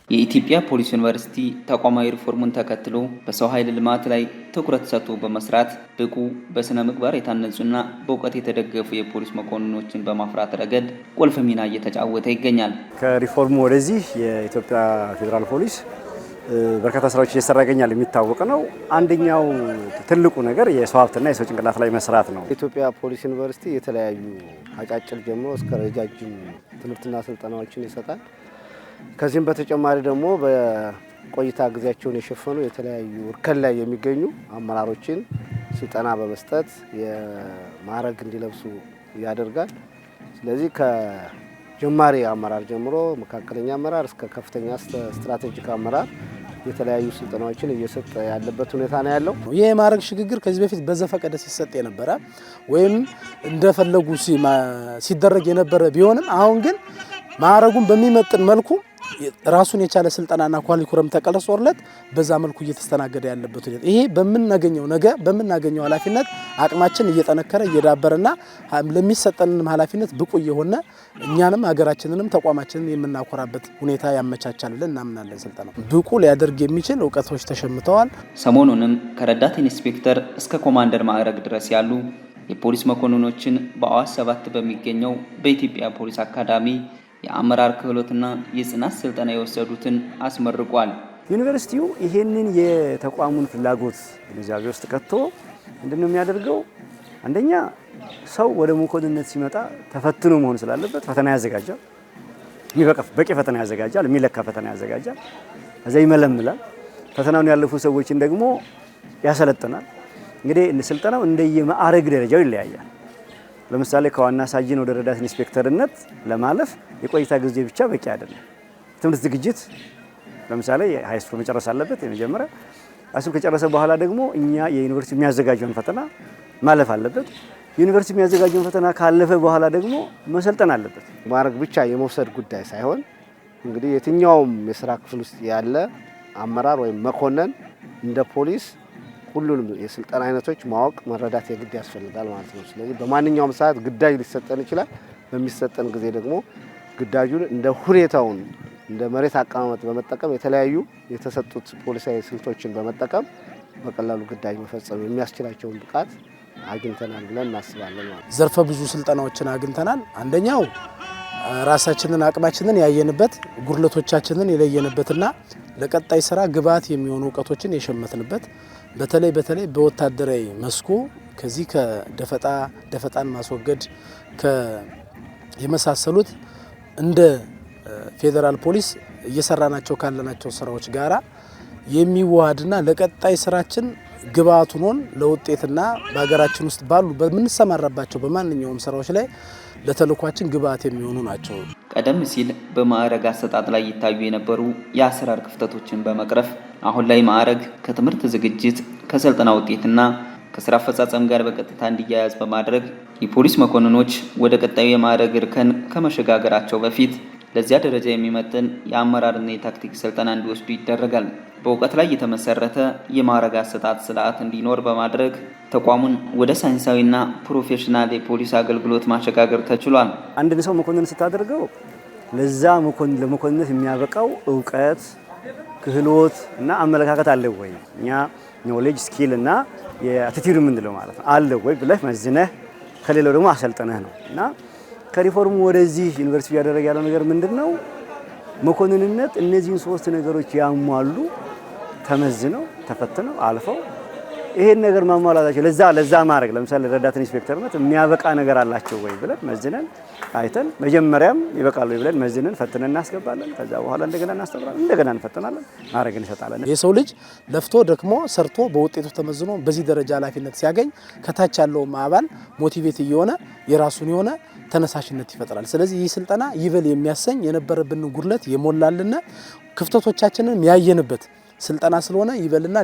የኢትዮጵያ ፖሊስ ዩኒቨርሲቲ ተቋማዊ ሪፎርሙን ተከትሎ በሰው ኃይል ልማት ላይ ትኩረት ሰጥቶ በመስራት ብቁ በስነ ምግባር የታነጹና በእውቀት የተደገፉ የፖሊስ መኮንኖችን በማፍራት ረገድ ቁልፍ ሚና እየተጫወተ ይገኛል። ከሪፎርሙ ወደዚህ የኢትዮጵያ ፌዴራል ፖሊስ በርካታ ስራዎች እየሰራ ይገኛል። የሚታወቅ ነው። አንደኛው ትልቁ ነገር የሰው ሀብትና የሰው ጭንቅላት ላይ መስራት ነው። የኢትዮጵያ ፖሊስ ዩኒቨርሲቲ የተለያዩ አጫጭር ጀምሮ እስከ ረጃጅም ትምህርትና ስልጠናዎችን ይሰጣል። ከዚህም በተጨማሪ ደግሞ በቆይታ ጊዜያቸውን የሸፈኑ የተለያዩ እርከን ላይ የሚገኙ አመራሮችን ስልጠና በመስጠት የማዕረግ እንዲለብሱ ያደርጋል። ስለዚህ ከጀማሪ አመራር ጀምሮ መካከለኛ አመራር እስከ ከፍተኛ ስትራቴጂክ አመራር የተለያዩ ስልጠናዎችን እየሰጠ ያለበት ሁኔታ ነው ያለው። ይህ የማዕረግ ሽግግር ከዚህ በፊት በዘፈቀደ ሲሰጥ የነበረ ወይም እንደፈለጉ ሲደረግ የነበረ ቢሆንም አሁን ግን ማዕረጉን በሚመጥን መልኩ ራሱን የቻለ ስልጠናና ኳሊኩረም ተቀርጾለት በዛ መልኩ እየተስተናገደ ያለበት ሁኔታ ይሄ በምናገኘው ኃላፊነት አቅማችን እየጠነከረ እየዳበረና ለሚሰጠንም ኃላፊነት ብቁ እየሆነ እኛንም ሀገራችንንም ተቋማችንን የምናኮራበት ሁኔታ ያመቻቻል ብለን እናምናለን። ስልጠናው ብቁ ሊያደርግ የሚችል እውቀቶች ተሸምተዋል። ሰሞኑንም ከረዳት ኢንስፔክተር እስከ ኮማንደር ማዕረግ ድረስ ያሉ የፖሊስ መኮንኖችን በአዋሽ 7 በሚገኘው በኢትዮጵያ ፖሊስ አካዳሚ የአመራር ክህሎትና የጽናት ስልጠና የወሰዱትን አስመርቋል። ዩኒቨርሲቲው ይሄንን የተቋሙን ፍላጎት ግንዛቤ ውስጥ ከቶ ምንድነው የሚያደርገው? አንደኛ ሰው ወደ መኮንንነት ሲመጣ ተፈትኖ መሆን ስላለበት ፈተና ያዘጋጃል። በቂ ፈተና ያዘጋጃል። የሚለካ ፈተና ያዘጋጃል። እዛ ይመለምላል። ፈተናውን ያለፉ ሰዎችን ደግሞ ያሰለጥናል። እንግዲህ ስልጠናው እንደየማዕረግ ደረጃው ይለያያል። ለምሳሌ ከዋና ሳጅን ወደ ረዳት ኢንስፔክተርነት ለማለፍ የቆይታ ጊዜ ብቻ በቂ አይደለም። ትምህርት ዝግጅት ለምሳሌ ሃይ ስኩል መጨረስ አለበት። የመጀመሪያ እሱ ከጨረሰ በኋላ ደግሞ እኛ የዩኒቨርሲቲ የሚያዘጋጀውን ፈተና ማለፍ አለበት። ዩኒቨርሲቲ የሚያዘጋጀውን ፈተና ካለፈ በኋላ ደግሞ መሰልጠን አለበት። ማዕረግ ብቻ የመውሰድ ጉዳይ ሳይሆን እንግዲህ የትኛውም የስራ ክፍል ውስጥ ያለ አመራር ወይም መኮንን እንደ ፖሊስ ሁሉንም የስልጠና አይነቶች ማወቅ መረዳት የግድ ያስፈልጋል ማለት ነው። ስለዚህ በማንኛውም ሰዓት ግዳጅ ሊሰጠን ይችላል። በሚሰጠን ጊዜ ደግሞ ግዳጁን እንደ ሁኔታውን እንደ መሬት አቀማመጥ በመጠቀም የተለያዩ የተሰጡት ፖሊሳዊ ስልቶችን በመጠቀም በቀላሉ ግዳጅ መፈጸም የሚያስችላቸውን ብቃት አግኝተናል ብለን እናስባለን ማለት ነው። ዘርፈ ብዙ ስልጠናዎችን አግኝተናል። አንደኛው ራሳችንን አቅማችንን ያየንበት ጉድለቶቻችንን የለየንበትና ለቀጣይ ስራ ግብዓት የሚሆኑ እውቀቶችን የሸመትንበት በተለይ በወታደራዊ መስኩ ከዚህ ከደፈጣን ማስወገድ የመሳሰሉት እንደ ፌዴራል ፖሊስ እየሰራናቸው ካለናቸው ስራዎች ጋራ የሚዋሃድና ለቀጣይ ስራችን ግብዓት ሆኖን ለውጤትና በሀገራችን ውስጥ ባሉ በምንሰማራባቸው በማንኛውም ስራዎች ላይ ለተልኳችን ግብዓት የሚሆኑ ናቸው። ቀደም ሲል በማዕረግ አሰጣጥ ላይ ይታዩ የነበሩ የአሰራር ክፍተቶችን በመቅረፍ አሁን ላይ ማዕረግ ከትምህርት ዝግጅት ከስልጠና ውጤትና ከስራ አፈጻጸም ጋር በቀጥታ እንዲያያዝ በማድረግ የፖሊስ መኮንኖች ወደ ቀጣዩ የማዕረግ እርከን ከመሸጋገራቸው በፊት ለዚያ ደረጃ የሚመጥን የአመራርና የታክቲክ ስልጠና እንዲወስዱ ይደረጋል። በእውቀት ላይ የተመሰረተ የማዕረግ አሰጣጥ ስርዓት እንዲኖር በማድረግ ተቋሙን ወደ ሳይንሳዊና ፕሮፌሽናል የፖሊስ አገልግሎት ማሸጋገር ተችሏል። አንድን ሰው መኮንን ስታደርገው ለዛ ለመኮንነት የሚያበቃው እውቀት፣ ክህሎት እና አመለካከት አለ ወይ? እኛ ኖሌጅ ስኪል እና የአቲቲዩድ የምንለው ማለት ነው አለ ወይ ብለህ መዝነህ ከሌላው ደግሞ አሰልጥነህ ነው እና ከሪፎርሙ ወደዚህ ዩኒቨርሲቲ ያደረገ ያለው ነገር ምንድነው? መኮንንነት እነዚህን 3 ነገሮች ያሟሉ ተመዝነው ተፈትነው አልፈው ይሄን ነገር ማሟላታቸው ለዛ ማድረግ ለምሳሌ ረዳት ኢንስፔክተርነት የሚያበቃ ነገር አላቸው ወይ ብለን መዝነን አይተን መጀመሪያም ይበቃሉ ብለን መዝነን ፈትነን እናስገባለን። ከዛ በኋላ እንደገና እናስተምራለን፣ እንደገና እንፈትናለን፣ ማድረግ እንሰጣለን። የሰው ልጅ ለፍቶ ደክሞ ሰርቶ በውጤቱ ተመዝኖ በዚህ ደረጃ ኃላፊነት ሲያገኝ ከታች ያለው አባል ሞቲቬት እየሆነ የራሱን የሆነ ተነሳሽነት ይፈጥራል። ስለዚህ ይህ ስልጠና ይበል የሚያሰኝ የነበረብን ጉድለት የሞላልና ክፍተቶቻችንን ያየንበት ስልጠና ስለሆነ ይበልና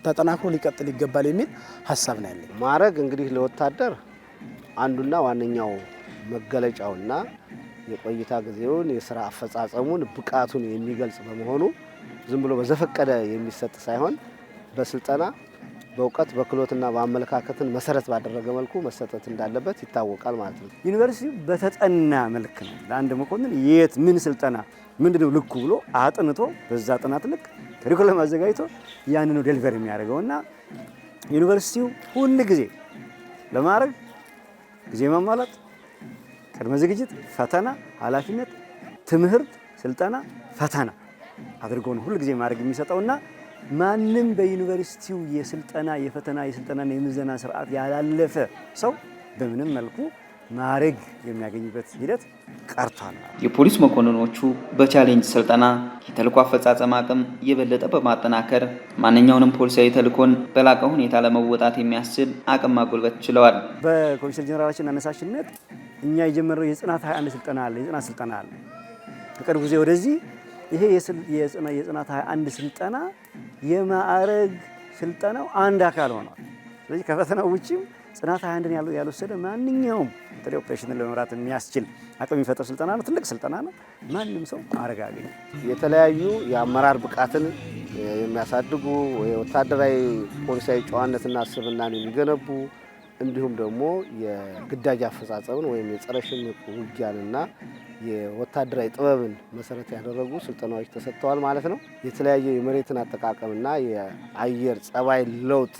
ተጠናክሮ ሊቀጥል ይገባል የሚል ሐሳብ ነው ያለኝ። ማዕረግ እንግዲህ ለወታደር አንዱና ዋነኛው መገለጫውና የቆይታ ጊዜውን የሥራ አፈጻጸሙን ብቃቱን የሚገልጽ በመሆኑ ዝም ብሎ በዘፈቀደ የሚሰጥ ሳይሆን በስልጠና በእውቀት በክህሎትና በአመለካከትን መሰረት ባደረገ መልኩ መሰጠት እንዳለበት ይታወቃል ማለት ነው። ዩኒቨርሲቲው በተጠና መልክ ነው ለአንድ መኮንን የት ምን ስልጠና ምንድነው ልኩ ብሎ አጥንቶ በዛ ጥናት ልክ ከሪኩለም አዘጋጅቶ ያንኑ ዴሊቨር የሚያደርገውና ዩኒቨርሲቲው ሁሉ ጊዜ ለማድረግ ጊዜ ማሟላት፣ ቅድመ ዝግጅት፣ ፈተና፣ ኃላፊነት፣ ትምህርት፣ ስልጠና፣ ፈተና አድርጎ ነው ሁሉ ጊዜ ማድረግ የሚሰጠውና ማንም በዩኒቨርሲቲው የስልጠናና የምዘና ስርዓት ያላለፈ ሰው በምንም መልኩ ማዕረግ የሚያገኝበት ሂደት ቀርቷል። የፖሊስ መኮንኖቹ በቻሌንጅ ስልጠና የተልዕኮ አፈጻጸም አቅም የበለጠ በማጠናከር ማንኛውንም ፖሊሳዊ ተልዕኮን በላቀ ሁኔታ ለመወጣት የሚያስችል አቅም ማጎልበት ችለዋል። በኮሚሽነር ጀነራላችን አነሳሽነት እኛ የጀመረው የጽናት 21 ስልጠና አለ። የጽናት ስልጠና አለ። ከቅርብ ጊዜ ወደዚህ ይሄ የጽናት 21 ስልጠና የማዕረግ ስልጠናው አንድ አካል ሆኗል። ስለዚህ ከፈተናው ውጪም ጽናት 21ን ያልወሰደ ማንኛውም ጥሬ ኦፕሬሽንን ለመምራት የሚያስችል አቅም የሚፈጥር ስልጠና ነው። ትልቅ ስልጠና ነው። ማንም ሰው ማዕረግ አገኘ። የተለያዩ የአመራር ብቃትን የሚያሳድጉ ወታደራዊ ፖሊሳዊ ጨዋነትና ስብዕናን የሚገነቡ እንዲሁም ደግሞ የግዳጅ አፈጻጸምን ወይም የጸረ ሽምቅ ውጊያንና የወታደራዊ ጥበብን መሰረት ያደረጉ ስልጠናዎች ተሰጥተዋል ማለት ነው። የተለያየ የመሬትን አጠቃቀምና የአየር ጸባይ ለውጥ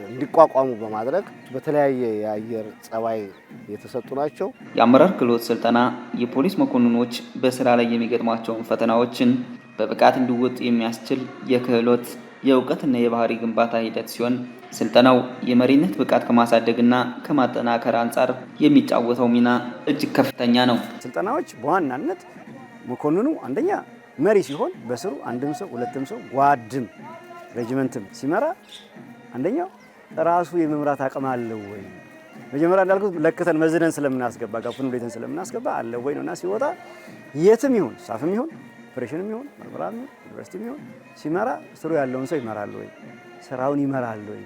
እንዲቋቋሙ በማድረግ በተለያየ የአየር ጸባይ የተሰጡ ናቸው። የአመራር ክህሎት ስልጠና የፖሊስ መኮንኖች በስራ ላይ የሚገጥሟቸውን ፈተናዎችን በብቃት እንዲወጡ የሚያስችል የክህሎት የእውቀትና የባህሪ ግንባታ ሂደት ሲሆን ስልጠናው የመሪነት ብቃት ከማሳደግና ከማጠናከር አንጻር የሚጫወተው ሚና እጅግ ከፍተኛ ነው። ስልጠናዎች በዋናነት መኮንኑ አንደኛ መሪ ሲሆን በስሩ አንድም ሰው ሁለትም ሰው ጓድም ሬጂመንትም ሲመራ አንደኛው ራሱ የመምራት አቅም አለው ወይ? መጀመሪያ እንዳልኩት ለክተን መዝነን ስለምናስገባ ጋፑን ብሌተን ስለምናስገባ አለው ወይ ነውና ሲወጣ የትም ይሁን ሳፍም ይሁን ኦፕሬሽንም ይሁን ምርመራም ይሁን ዩኒቨርሲቲም ይሁን ሲመራ ስሩ ያለውን ሰው ይመራል ወይ? ስራውን ይመራል ወይ?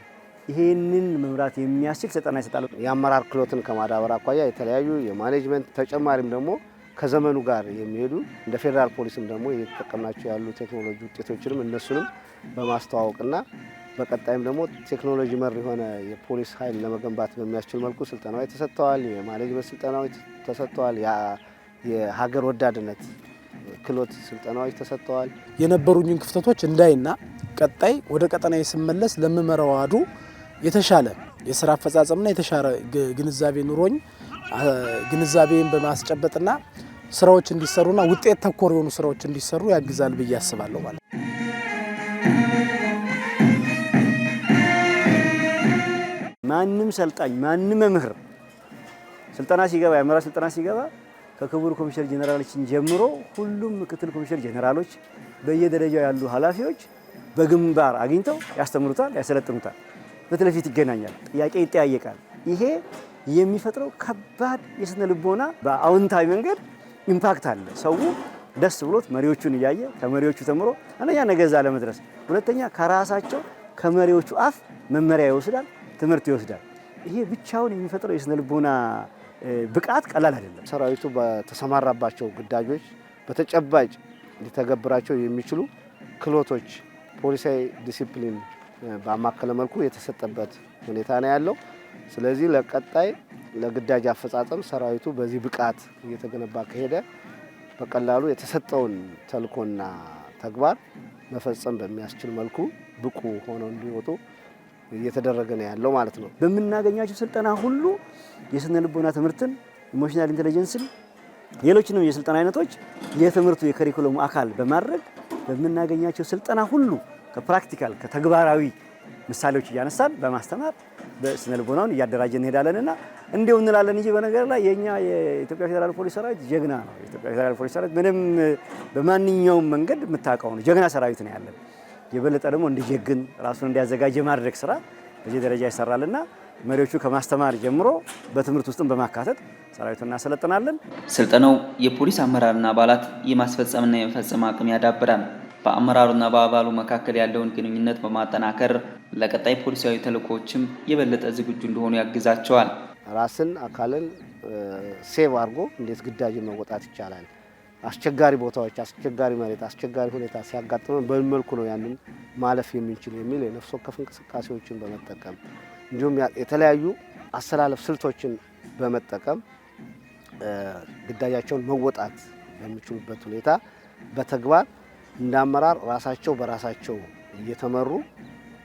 ይሄንን መምራት የሚያስችል ስልጠና ይሰጣል። የአመራር ክህሎትን ከማዳበር አኳያ የተለያዩ የማኔጅመንት ተጨማሪም ደግሞ ከዘመኑ ጋር የሚሄዱ እንደ ፌዴራል ፖሊስም ደግሞ እየተጠቀምናቸው ያሉ ቴክኖሎጂ ውጤቶችንም እነሱንም በማስተዋወቅና በቀጣይም ደግሞ ቴክኖሎጂ መር የሆነ የፖሊስ ኃይል ለመገንባት በሚያስችል መልኩ ስልጠናዎች ተሰጥተዋል። የማኔጅመንት ስልጠናዎች ተሰጥተዋል። የሀገር ወዳድነት ክህሎት ስልጠናዎች ተሰጥተዋል። የነበሩኝን ክፍተቶች እንዳይና ቀጣይ ወደ ቀጠናዬ ስመለስ ለምመራው አዱ የተሻለ የስራ አፈጻጸምና የተሻለ ግንዛቤ ኑሮኝ ግንዛቤን በማስጨበጥና ስራዎች እንዲሰሩና ውጤት ተኮር የሆኑ ስራዎች እንዲሰሩ ያግዛል ብዬ አስባለሁ ማለት ነው። ማንም ሰልጣኝ ማንም መምህር ስልጠና ሲገባ የአመራር ስልጠና ሲገባ ከክቡር ኮሚሽነር ጀነራሎችን ጀምሮ ሁሉም ምክትል ኮሚሽነር ጀነራሎች በየደረጃው ያሉ ኃላፊዎች በግንባር አግኝተው ያስተምሩታል፣ ያሰለጥኑታል። ፊት ለፊት ይገናኛል፣ ጥያቄ ይጠያየቃል። ይሄ የሚፈጥረው ከባድ የስነ ልቦና በአዎንታዊ መንገድ ኢምፓክት አለ። ሰው ደስ ብሎት መሪዎቹን እያየ ከመሪዎቹ ተምሮ አንደኛ ነገ እዛ ለመድረስ፣ ሁለተኛ ከራሳቸው ከመሪዎቹ አፍ መመሪያ ይወስዳል፣ ትምህርት ይወስዳል። ይሄ ብቻውን የሚፈጥረው የስነ ልቦና ብቃት ቀላል አይደለም። ሰራዊቱ በተሰማራባቸው ግዳጆች በተጨባጭ ሊተገብራቸው የሚችሉ ክህሎቶች ፖሊሳዊ ዲሲፕሊን በአማከለ መልኩ የተሰጠበት ሁኔታ ነው ያለው። ስለዚህ ለቀጣይ ለግዳጅ አፈጻጸም ሰራዊቱ በዚህ ብቃት እየተገነባ ከሄደ በቀላሉ የተሰጠውን ተልእኮና ተግባር መፈጸም በሚያስችል መልኩ ብቁ ሆነው እንዲወጡ እየተደረገ ነው ያለው ማለት ነው። በምናገኛቸው ስልጠና ሁሉ የስነ ልቦና ትምህርትን፣ ኢሞሽናል ኢንተለጀንስን፣ ሌሎችንም የስልጠና አይነቶች የትምህርቱ የከሪኩለሙ አካል በማድረግ በምናገኛቸው ስልጠና ሁሉ ከፕራክቲካል ከተግባራዊ ምሳሌዎች እያነሳን በማስተማር በስነ ልቦናውን እያደራጀን እንሄዳለንና እንዲሁ እንላለን እንጂ በነገር ላይ የኛ የኢትዮጵያ ፌዴራል ፖሊስ ሰራዊት ጀግና ነው። የኢትዮጵያ ፌዴራል ፖሊስ ሰራዊት ምንም በማንኛውም መንገድ የምታውቀው ነው። ጀግና ሰራዊት ነው ያለን። የበለጠ ደግሞ እንዲጀግን ራሱን እንዲያዘጋጅ የማድረግ ስራ በዚህ ደረጃ ይሰራልና መሪዎቹ ከማስተማር ጀምሮ በትምህርት ውስጥም በማካተት ሰራዊቱን እናሰለጥናለን። ስልጠናው የፖሊስ አመራርና አባላት የማስፈጸምና የመፈጸም አቅም ያዳብራል። በአመራሩና በአባሉ መካከል ያለውን ግንኙነት በማጠናከር ለቀጣይ ፖሊሳዊ ተልእኮዎችም የበለጠ ዝግጁ እንደሆኑ ያግዛቸዋል። ራስን አካልን ሴቭ አድርጎ እንዴት ግዳጅን መወጣት ይቻላል፣ አስቸጋሪ ቦታዎች፣ አስቸጋሪ መሬት፣ አስቸጋሪ ሁኔታ ሲያጋጥመን በምን መልኩ ነው ያንን ማለፍ የምንችል የሚል የነፍስ ወከፍ እንቅስቃሴዎችን በመጠቀም እንዲሁም የተለያዩ አሰላለፍ ስልቶችን በመጠቀም ግዳጃቸውን መወጣት የሚችሉበት ሁኔታ በተግባር እንዳመራር ራሳቸው በራሳቸው እየተመሩ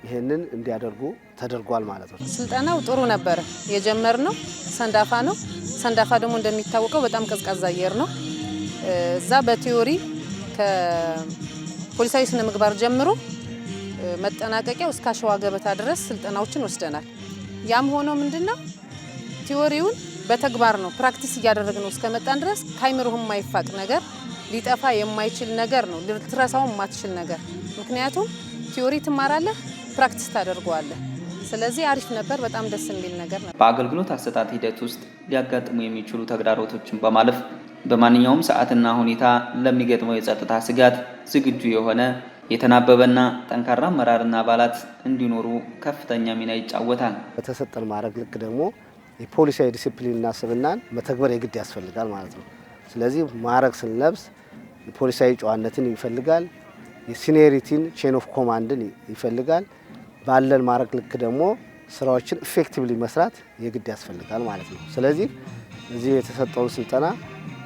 ይሄንን እንዲያደርጉ ተደርጓል ማለት ነው። ስልጠናው ጥሩ ነበር። የጀመርነው ሰንዳፋ ነው። ሰንዳፋ ደግሞ እንደሚታወቀው በጣም ቀዝቃዛ አየር ነው። እዛ በቲዮሪ ከፖሊሳዊ ስነ ምግባር ጀምሮ መጠናቀቂያው እስከ አሸዋ ገበታ ድረስ ስልጠናዎችን ወስደናል። ያም ሆኖ ምንድነው ቲዮሪውን በተግባር ነው ፕራክቲስ እያደረግነው እስከመጣን ድረስ ካይምሮህ የማይፋቅ ነገር ሊጠፋ የማይችል ነገር ነው፣ ልትረሳው የማትችል ነገር። ምክንያቱም ቲዮሪ ትማራለህ፣ ፕራክቲስ ታደርገዋለህ። ስለዚህ አሪፍ ነበር፣ በጣም ደስ የሚል ነገር ነበር። በአገልግሎት አሰጣጥ ሂደት ውስጥ ሊያጋጥሙ የሚችሉ ተግዳሮቶችን በማለፍ በማንኛውም ሰዓትና ሁኔታ ለሚገጥመው የጸጥታ ስጋት ዝግጁ የሆነ የተናበበና ጠንካራ አመራርና አባላት እንዲኖሩ ከፍተኛ ሚና ይጫወታል። በተሰጠን ማዕረግ ልክ ደግሞ የፖሊሳዊ ዲሲፕሊንና ስብዕናን መተግበር የግድ ያስፈልጋል ማለት ነው። ስለዚህ ማዕረግ ስንለብስ የፖሊሳዊ ጨዋነትን ይፈልጋል፣ የሲኒየሪቲን ቼን ኦፍ ኮማንድን ይፈልጋል። ባለን ማዕረግ ልክ ደግሞ ስራዎችን ኢፌክቲቭሊ መስራት የግድ ያስፈልጋል ማለት ነው። ስለዚህ እዚህ የተሰጠውን ስልጠና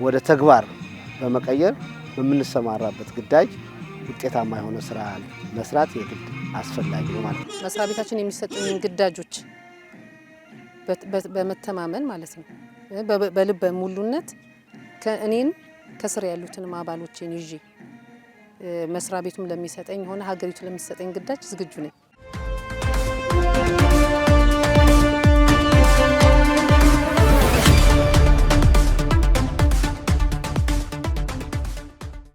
ወደ ተግባር በመቀየር በምንሰማራበት ግዳጅ ውጤታማ የሆነ ስራ መስራት የግድ አስፈላጊ ነው ማለት ነው። መስሪያ ቤታችን የሚሰጡኝን ግዳጆች በመተማመን ማለት ነው፣ በልበ ሙሉነት እኔን ከስር ያሉትን አባሎችን ይዤ መስሪያ ቤቱም ለሚሰጠኝ ሆነ ሀገሪቱ ለሚሰጠኝ ግዳጅ ዝግጁ ነኝ።